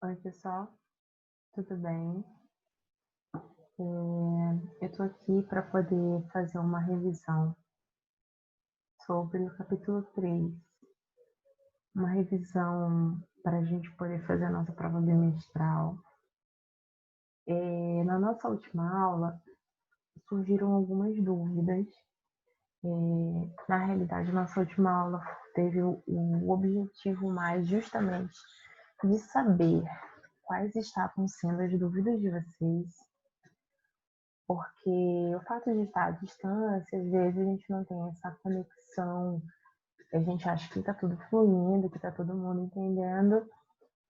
Oi, pessoal, tudo bem? Eu estou aqui para poder fazer uma revisão sobre o capítulo 3, uma revisão para a gente poder fazer a nossa prova bimestral. Na nossa última aula, surgiram algumas dúvidas. Na realidade, nossa última aula teve o objetivo mais justamente de saber quais estavam sendo as dúvidas de vocês, porque o fato de estar à distância, às vezes a gente não tem essa conexão, a gente acha que está tudo fluindo, que está todo mundo entendendo,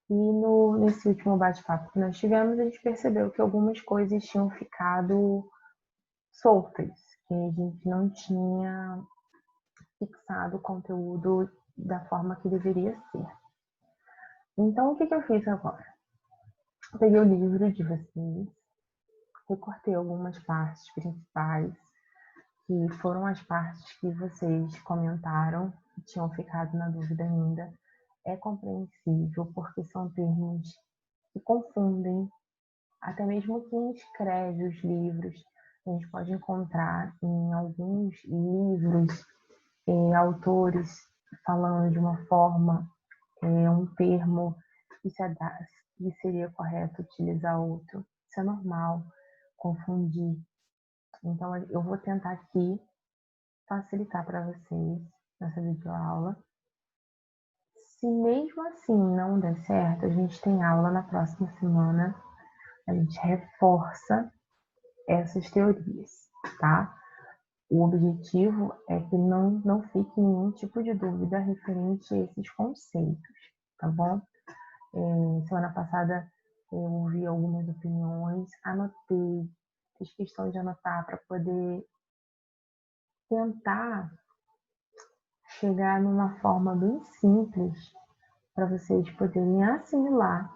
e nesse último bate-papo que nós tivemos, a gente percebeu que algumas coisas tinham ficado soltas, que a gente não tinha fixado o conteúdo da forma que deveria ser. Então, o que eu fiz agora? Eu peguei o livro de vocês, recortei algumas partes principais, que foram as partes que vocês comentaram, que tinham ficado na dúvida ainda. É compreensível, porque são termos que confundem, até mesmo quem escreve os livros. A gente pode encontrar em alguns livros autores falando de uma forma, um termo que seria correto utilizar outro. Isso é normal, confundir. Então, eu vou tentar aqui facilitar para vocês nessa videoaula. Se mesmo assim não der certo, a gente tem aula na próxima semana, a gente reforça essas teorias, tá? O objetivo é que não fique nenhum tipo de dúvida referente a esses conceitos, tá bom? Semana passada eu ouvi algumas opiniões, anotei, fiz questão de anotar para poder tentar chegar numa forma bem simples para vocês poderem assimilar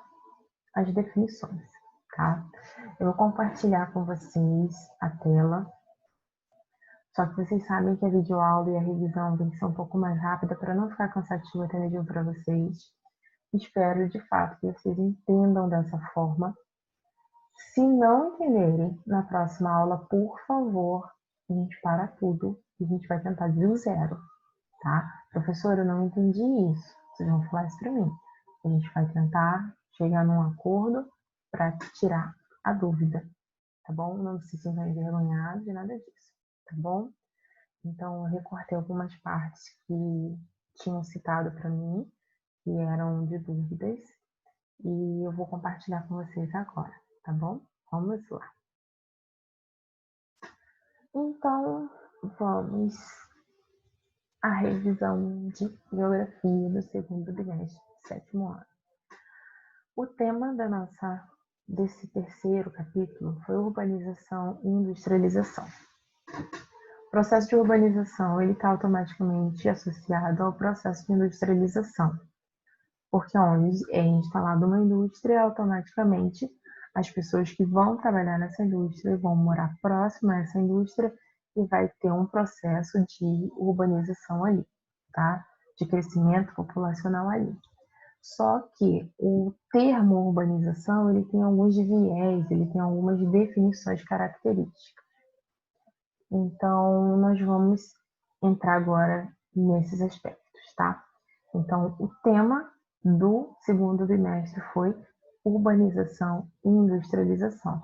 as definições, tá? Eu vou compartilhar com vocês a tela, só que vocês sabem que a videoaula e a revisão tem que ser um pouco mais rápida para não ficar cansativo até mesmo para vocês. Espero, de fato, que vocês entendam dessa forma. Se não entenderem na próxima aula, por favor, a gente para tudo e a gente vai tentar do zero, tá? Professor, eu não entendi isso. Vocês vão falar isso para mim. A gente vai tentar chegar num acordo para tirar a dúvida, tá bom? Não se sintam envergonhados de nada disso, tá bom? Então, eu recortei algumas partes que tinham citado para mim, que eram de dúvidas, e eu vou compartilhar com vocês agora, tá bom? Vamos lá. Então, vamos à revisão de geografia do segundo bimestre do sétimo ano. O tema desse terceiro capítulo foi urbanização e industrialização. O processo de urbanização está automaticamente associado ao processo de industrialização, porque onde é instalada uma indústria, automaticamente as pessoas que vão trabalhar nessa indústria vão morar próximo a essa indústria e vai ter um processo de urbanização ali, tá? De crescimento populacional ali. Só que o termo urbanização, ele tem alguns viés, ele tem algumas definições características. Então, nós vamos entrar agora nesses aspectos, tá? Então, o tema do segundo bimestre foi urbanização e industrialização.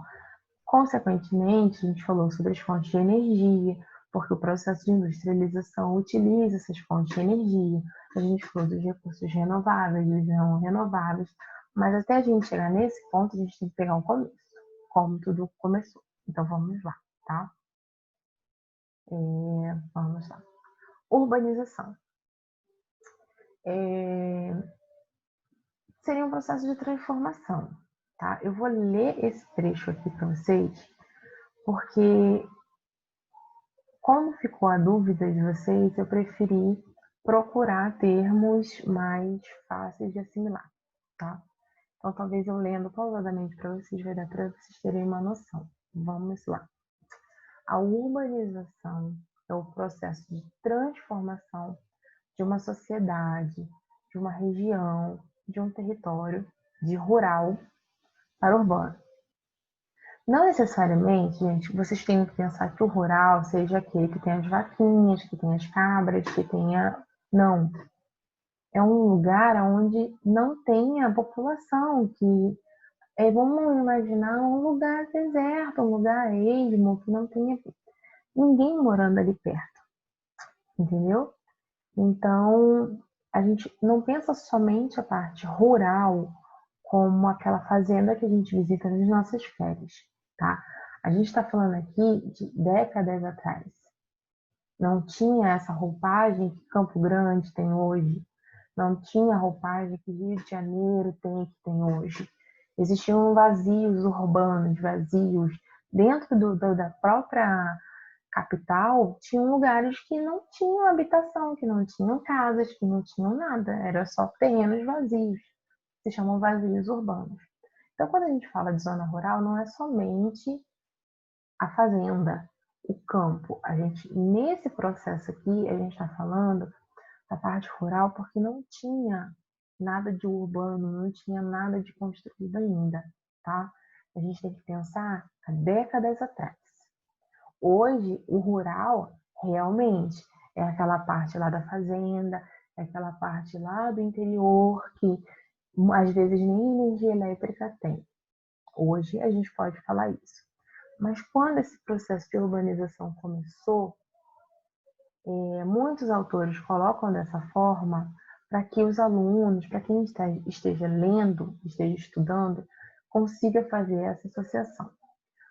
Consequentemente, a gente falou sobre as fontes de energia, porque o processo de industrialização utiliza essas fontes de energia. A gente falou dos recursos renováveis, dos não renováveis, mas até a gente chegar nesse ponto, a gente tem que pegar um começo, como tudo começou. Então, vamos lá, tá? Vamos lá. Urbanização. Seria um processo de transformação, tá? Eu vou ler esse trecho aqui para vocês, porque como ficou a dúvida de vocês, eu preferi procurar termos mais fáceis de assimilar, tá? Então, talvez eu lendo pausadamente para vocês, vai dar para vocês terem uma noção. Vamos lá. A urbanização é o processo de transformação de uma sociedade, de uma região, de um território, de rural para urbano. Não necessariamente, gente, vocês têm que pensar que o rural seja aquele que tem as vaquinhas, que tem as cabras, que tenha... Não. É um lugar onde não tem a população, que vamos imaginar um lugar deserto, um lugar ermo, que não tenha ninguém morando ali perto, entendeu? Então, a gente não pensa somente a parte rural como aquela fazenda que a gente visita nas nossas férias, tá? A gente está falando aqui de décadas atrás. Não tinha essa roupagem que Campo Grande tem hoje. Não tinha a roupagem que Rio de Janeiro tem hoje. Existiam vazios urbanos, vazios. Dentro da própria capital, tinham lugares que não tinham habitação, que não tinham casas, que não tinham nada. Era só terrenos vazios. Se chamam vazios urbanos. Então, quando a gente fala de zona rural, não é somente a fazenda, o campo. Nesse processo aqui, a gente está falando da parte rural porque não tinha nada de urbano, não tinha nada de construído ainda, tá? A gente tem que pensar há décadas atrás. Hoje, o rural realmente é aquela parte lá da fazenda, é aquela parte lá do interior que às vezes nem energia elétrica tem. Hoje a gente pode falar isso. Mas quando esse processo de urbanização começou, muitos autores colocam dessa forma para que os alunos, para quem esteja lendo, esteja estudando, consiga fazer essa associação.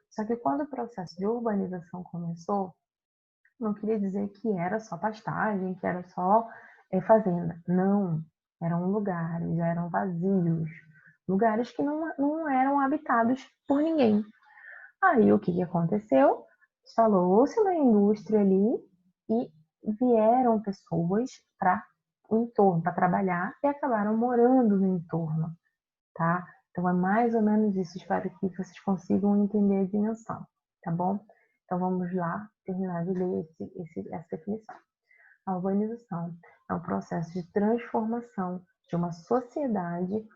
Só que quando o processo de urbanização começou, não queria dizer que era só pastagem, que era só fazenda. Não, eram lugares, eram vazios, lugares que não eram habitados por ninguém. Aí o que aconteceu? Instalou-se uma indústria ali e vieram pessoas para o entorno, para trabalhar e acabaram morando no entorno, tá? Então é mais ou menos isso, espero que vocês consigam entender a dimensão, tá bom? Então vamos lá terminar de ler essa definição. A urbanização é um processo de transformação de uma sociedade,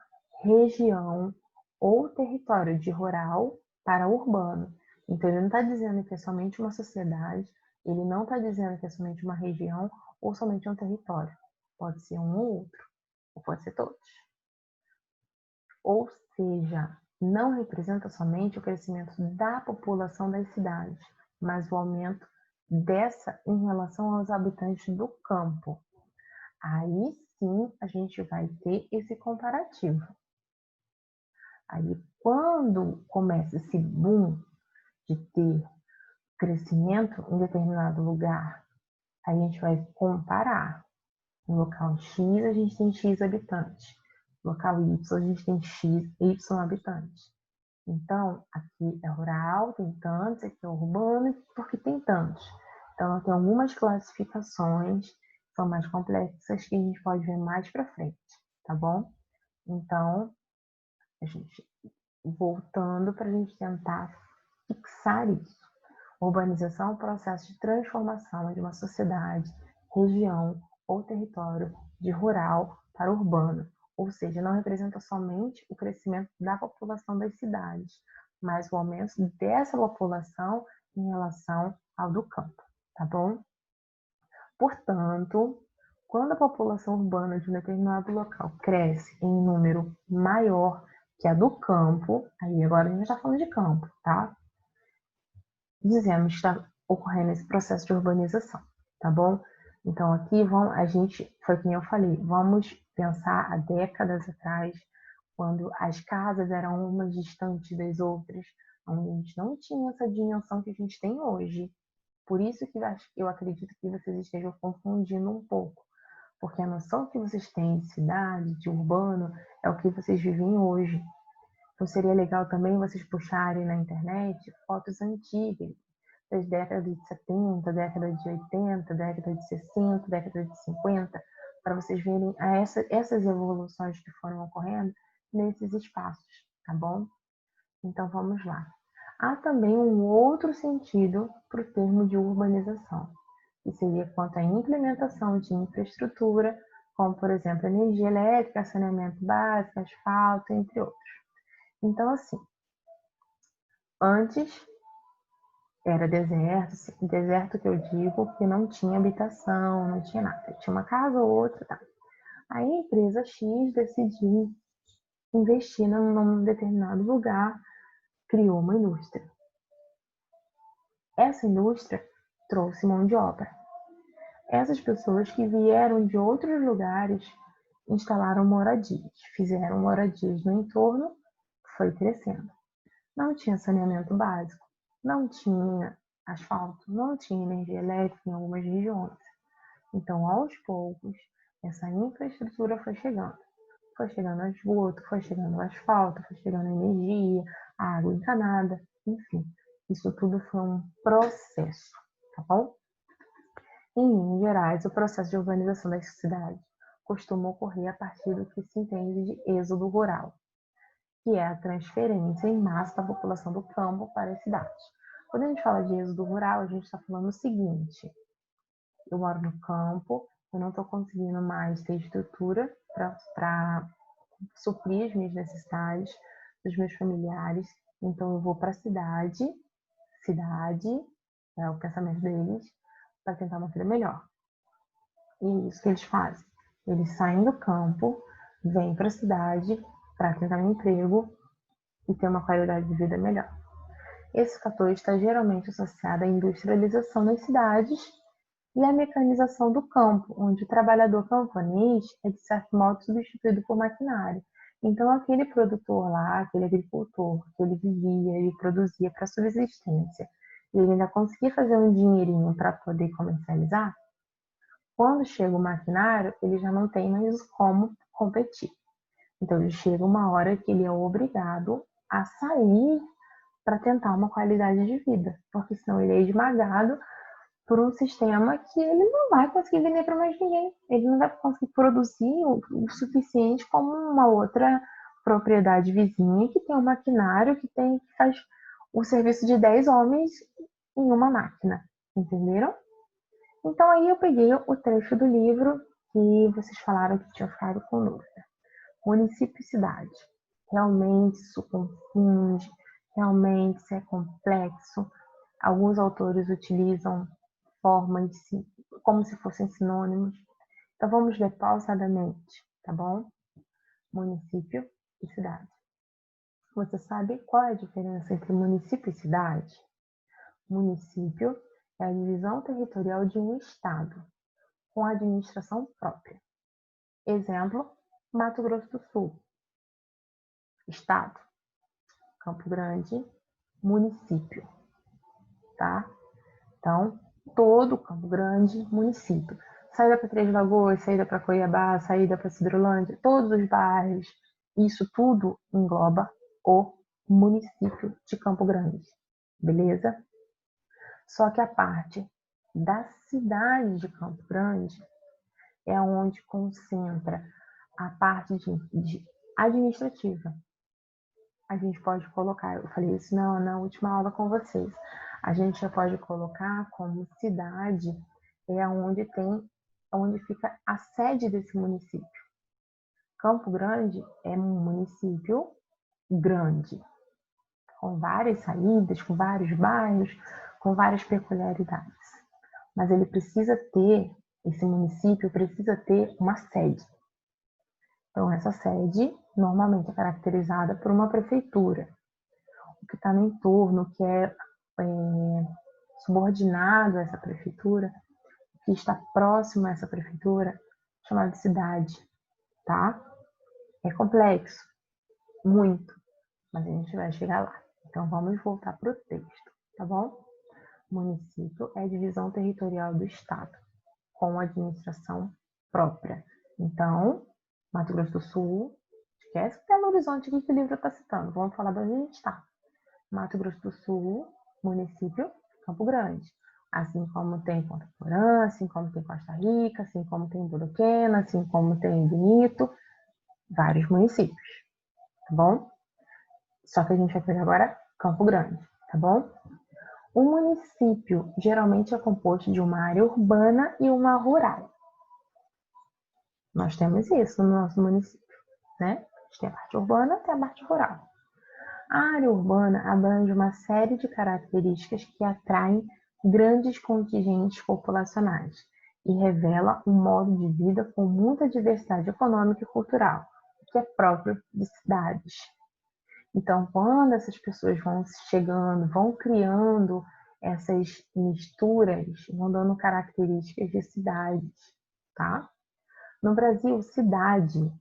região ou território de rural para urbano. Então, ele não está dizendo que é somente uma sociedade, ele não está dizendo que é somente uma região ou somente um território. Pode ser um ou outro, ou pode ser todos. Ou seja, não representa somente o crescimento da população das cidades, mas o aumento dessa em relação aos habitantes do campo. Aí sim a gente vai ter esse comparativo. Aí quando começa esse boom de ter crescimento em determinado lugar, a gente vai comparar. No local X a gente tem X habitantes. No local Y a gente tem X, Y habitantes. Então, aqui é rural, tem tantos, aqui é urbano, porque tem tantos. Então, tem algumas classificações que são mais complexas que a gente pode ver mais para frente, tá bom? Então, a gente voltando para a gente tentar fixar isso. Urbanização é um processo de transformação de uma sociedade, região ou território de rural para urbano, ou seja, não representa somente o crescimento da população das cidades, mas o aumento dessa população em relação ao do campo, tá bom? Portanto, quando a população urbana de um determinado local cresce em número maior que a do campo, aí agora a gente está falando de campo, tá? Dizemos que está ocorrendo esse processo de urbanização, tá bom? Então aqui foi como eu falei, vamos pensar há décadas atrás, quando as casas eram umas distantes das outras, onde a gente não tinha essa dimensão que a gente tem hoje. Por isso que eu acredito que vocês estejam confundindo um pouco, porque a noção que vocês têm de cidade, de urbano, é o que vocês vivem hoje. Então seria legal também vocês puxarem na internet fotos antigas, das décadas de 70, década de 80, década de 60, década de 50, para vocês verem essas evoluções que foram ocorrendo nesses espaços, tá bom? Então vamos lá. Há também um outro sentido para o termo de urbanização, que seria quanto à implementação de infraestrutura como, por exemplo, energia elétrica, saneamento básico, asfalto, entre outros. Então, assim, antes era deserto, deserto que eu digo que não tinha habitação, não tinha nada. Tinha uma casa ou outra, tá? Aí a empresa X decidiu investir num determinado lugar, criou uma indústria. Essa indústria trouxe mão de obra. Essas pessoas que vieram de outros lugares instalaram moradias, fizeram moradias no entorno, foi crescendo. Não tinha saneamento básico, não tinha asfalto, não tinha energia elétrica em algumas regiões. Então, aos poucos, essa infraestrutura foi chegando. Foi chegando esgoto, foi chegando asfalto, foi chegando energia, água encanada, enfim. Isso tudo foi um processo, tá bom? Em Minas Gerais, o processo de urbanização das cidades costuma ocorrer a partir do que se entende de êxodo rural, que é a transferência em massa da população do campo para as cidades. Quando a gente fala de êxodo rural, a gente está falando o seguinte: eu moro no campo, eu não estou conseguindo mais ter estrutura para suprir as minhas necessidades dos meus familiares, então eu vou para a cidade, é o pensamento deles, para tentar uma vida melhor. E é isso que eles fazem. Eles saem do campo, vêm para a cidade para tentar um emprego e ter uma qualidade de vida melhor. Esse fator está geralmente associado à industrialização das cidades e à mecanização do campo, onde o trabalhador camponês é, de certo modo, substituído por maquinário. Então, aquele produtor lá, aquele agricultor, que ele vivia e produzia para subsistência, e ele ainda conseguia fazer um dinheirinho para poder comercializar, quando chega o maquinário, ele já não tem mais como competir. Então, ele chega uma hora que ele é obrigado a sair para tentar uma qualidade de vida, porque senão ele é esmagado por um sistema que ele não vai conseguir vender para mais ninguém. Ele não vai conseguir produzir o suficiente como uma outra propriedade vizinha que tem um maquinário que faz o serviço de 10 homens em uma máquina. Entenderam? Então aí eu peguei o trecho do livro que vocês falaram que tinham ficado com dúvida. Município e cidade. Realmente isso confunde, realmente isso é complexo. Alguns autores utilizam formas como se fossem sinônimos. Então vamos ler pausadamente, tá bom? Município e cidade. Você sabe qual é a diferença entre município e cidade? Município é a divisão territorial de um estado, com administração própria. Exemplo, Mato Grosso do Sul. Estado, Campo Grande, município, tá? Então, todo Campo Grande, município. Saída para Três Lagoas, saída para Cuiabá, saída para Cidrolândia, todos os bairros, isso tudo engloba o município de Campo Grande, beleza? Só que a parte da cidade de Campo Grande é onde concentra a parte de administrativa. A gente pode colocar, eu falei isso na última aula com vocês, a gente já pode colocar como cidade é onde fica a sede desse município. Campo Grande é um município grande, com várias saídas, com vários bairros, com várias peculiaridades. Mas esse município precisa ter uma sede. Então, essa sede normalmente é caracterizada por uma prefeitura. O que está no entorno, o que é subordinado a essa prefeitura, o que está próximo a essa prefeitura, chamado de cidade, tá? É complexo, muito, mas a gente vai chegar lá. Então, vamos voltar para o texto, tá bom? Município é a divisão territorial do estado, com administração própria. Então, Mato Grosso do Sul, esquece Belo Horizonte que o livro está citando, vamos falar de onde a gente está. Mato Grosso do Sul, município Campo Grande. Assim como tem Ponta Porã, assim como tem Costa Rica, assim como tem Boroquena, assim como tem Bonito, vários municípios, tá bom? Só que a gente vai pegar agora Campo Grande, tá bom? O município geralmente é composto de uma área urbana e uma rural. Nós temos isso no nosso município, né? A gente tem a parte urbana, tem a parte rural. A área urbana abrange uma série de características que atraem grandes contingentes populacionais e revela um modo de vida com muita diversidade econômica e cultural, que é próprio de cidades. Então, quando essas pessoas vão chegando, vão criando essas misturas, vão dando características de cidades, tá? No Brasil, cidade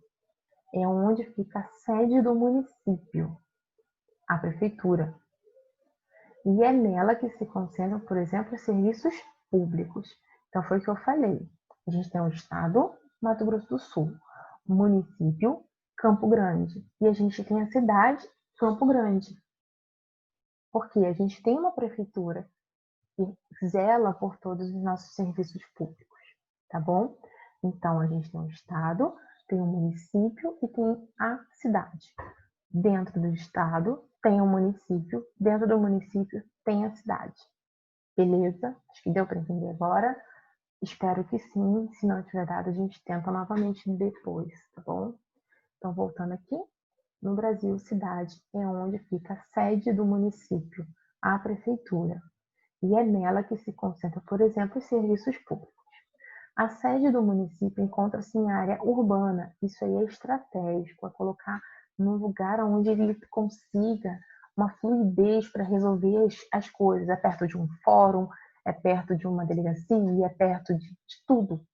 é onde fica a sede do município, a prefeitura. E é nela que se concentram, por exemplo, os serviços públicos. Então, foi o que eu falei. A gente tem o estado, Mato Grosso do Sul, o município, Campo Grande. E a gente tem a cidade, Campo Grande. Porque a gente tem uma prefeitura que zela por todos os nossos serviços públicos, tá bom? Então, a gente tem o estado, tem o município e tem a cidade. Dentro do estado tem o município, dentro do município tem a cidade. Beleza? Acho que deu para entender agora. Espero que sim. Se não tiver dado, a gente tenta novamente depois, tá bom? Então, voltando aqui, no Brasil, cidade é onde fica a sede do município, a prefeitura. E é nela que se concentra, por exemplo, os serviços públicos. A sede do município encontra-se em área urbana. Isso aí é estratégico, é colocar num lugar onde ele consiga uma fluidez para resolver as coisas. É perto de um fórum, é perto de uma delegacia, é perto de tudo,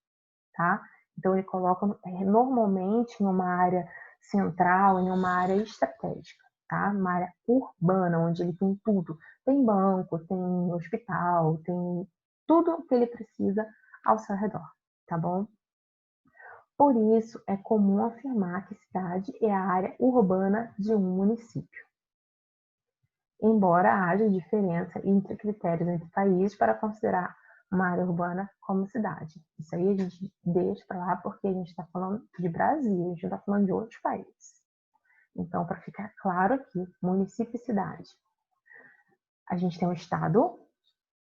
tá? Então ele coloca normalmente em uma área central, em uma área estratégica, tá? Uma área urbana, onde ele tem tudo. Tem banco, tem hospital, tem tudo que ele precisa ao seu redor, tá bom? Por isso, é comum afirmar que cidade é a área urbana de um município, embora haja diferença entre critérios entre países para considerar uma área urbana como cidade. Isso aí a gente deixa para lá porque a gente está falando de Brasil, a gente está falando de outros países. Então, para ficar claro aqui, município e cidade. A gente tem o estado,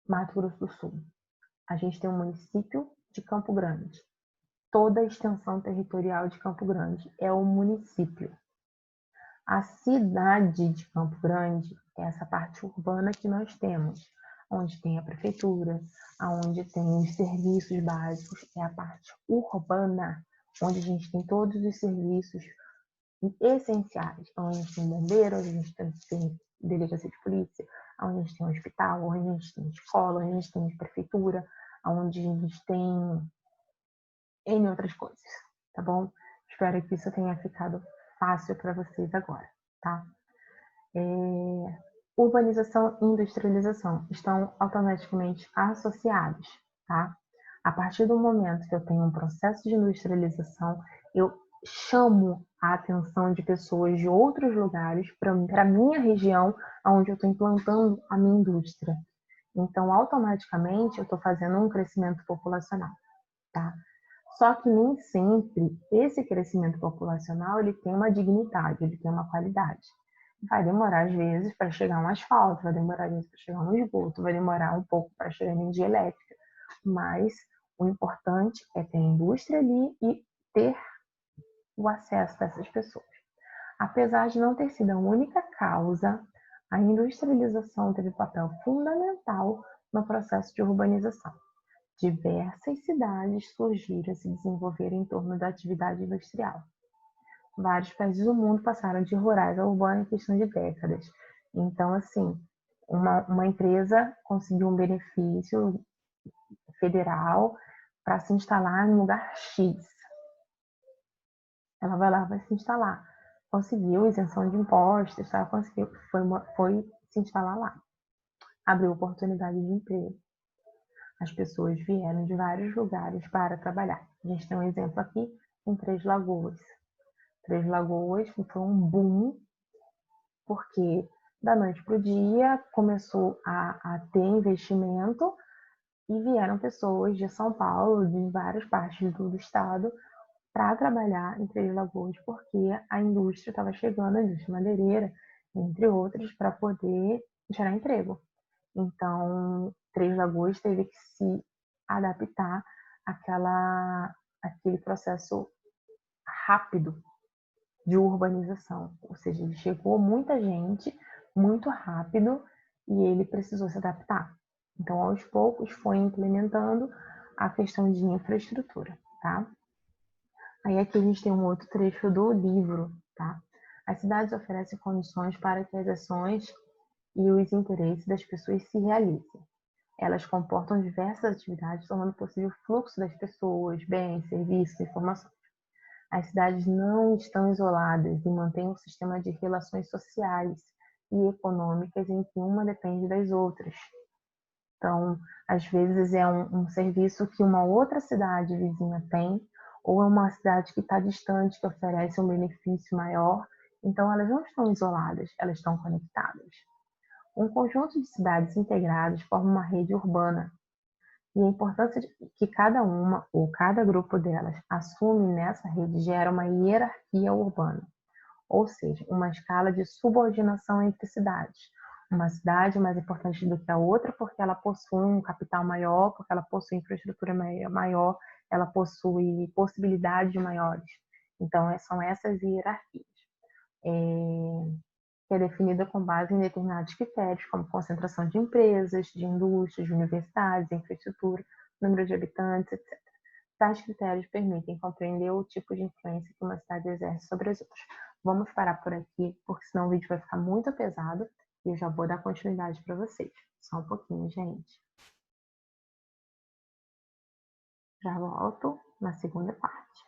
Mato Grosso do Sul. A gente tem o município de Campo Grande. Toda a extensão territorial de Campo Grande é o município. A cidade de Campo Grande é essa parte urbana que nós temos, onde tem a prefeitura, onde tem os serviços básicos, é a parte urbana, onde a gente tem todos os serviços essenciais, onde a gente tem bombeiro, onde a gente tem delegacia de polícia, onde a gente tem um hospital, onde a gente tem escola, onde a gente tem prefeitura, onde a gente tem N outras coisas, tá bom? Espero que isso tenha ficado fácil para vocês agora, tá? Urbanização e industrialização estão automaticamente associados, tá? A partir do momento que eu tenho um processo de industrialização, eu chamo a atenção de pessoas de outros lugares para a minha região, onde eu estou implantando a minha indústria. Então, automaticamente, eu estou fazendo um crescimento populacional, tá? Só que nem sempre esse crescimento populacional ele tem uma dignidade, ele tem uma qualidade. Vai demorar, às vezes, para chegar um asfalto, vai demorar, às vezes, para chegar um esgoto, vai demorar um pouco para chegar energia elétrica. Mas o importante é ter a indústria ali e ter o acesso dessas pessoas. Apesar de não ter sido a única causa, a industrialização teve papel fundamental no processo de urbanização. Diversas cidades surgiram e se desenvolveram em torno da atividade industrial. Vários países do mundo passaram de rurais a urbano em questão de décadas. Então, assim, uma empresa conseguiu um benefício federal para se instalar em um lugar X. Ela vai lá, vai se instalar. Conseguiu isenção de impostos, tá? Conseguiu, foi se instalar lá. Abriu oportunidade de emprego. As pessoas vieram de vários lugares para trabalhar. A gente tem um exemplo aqui em Três Lagoas. Três Lagoas foi um boom, porque da noite para o dia começou a ter investimento e vieram pessoas de São Paulo, de várias partes do estado, para trabalhar em Três Lagoas, porque a indústria estava chegando, a indústria madeireira, entre outras, para poder gerar emprego. Então, Três Lagoas teve que se adaptar àquele processo rápido de urbanização, ou seja, ele chegou muita gente muito rápido e ele precisou se adaptar. Então, aos poucos, foi implementando a questão de infraestrutura, tá? Aí aqui a gente tem um outro trecho do livro, tá? As cidades oferecem condições para que as ações e os interesses das pessoas se realizem. Elas comportam diversas atividades, tornando possível o fluxo das pessoas, bens, serviços, informações. As cidades não estão isoladas e mantêm um sistema de relações sociais e econômicas em que uma depende das outras. Então, às vezes é um serviço que uma outra cidade vizinha tem, ou é uma cidade que está distante, que oferece um benefício maior. Então, elas não estão isoladas, elas estão conectadas. Um conjunto de cidades integradas forma uma rede urbana, e a importância que cada uma ou cada grupo delas assume nessa rede gera uma hierarquia urbana, ou seja, uma escala de subordinação entre cidades. Uma cidade é mais importante do que a outra porque ela possui um capital maior, porque ela possui infraestrutura maior, ela possui possibilidades maiores. Então, são essas hierarquias. Que é definida com base em determinados critérios, como concentração de empresas, de indústrias, de universidades, infraestrutura, número de habitantes, etc. Tais critérios permitem compreender o tipo de influência que uma cidade exerce sobre as outras. Vamos parar por aqui, porque senão o vídeo vai ficar muito pesado e eu já vou dar continuidade para vocês. Só um pouquinho, gente. Já volto na segunda parte.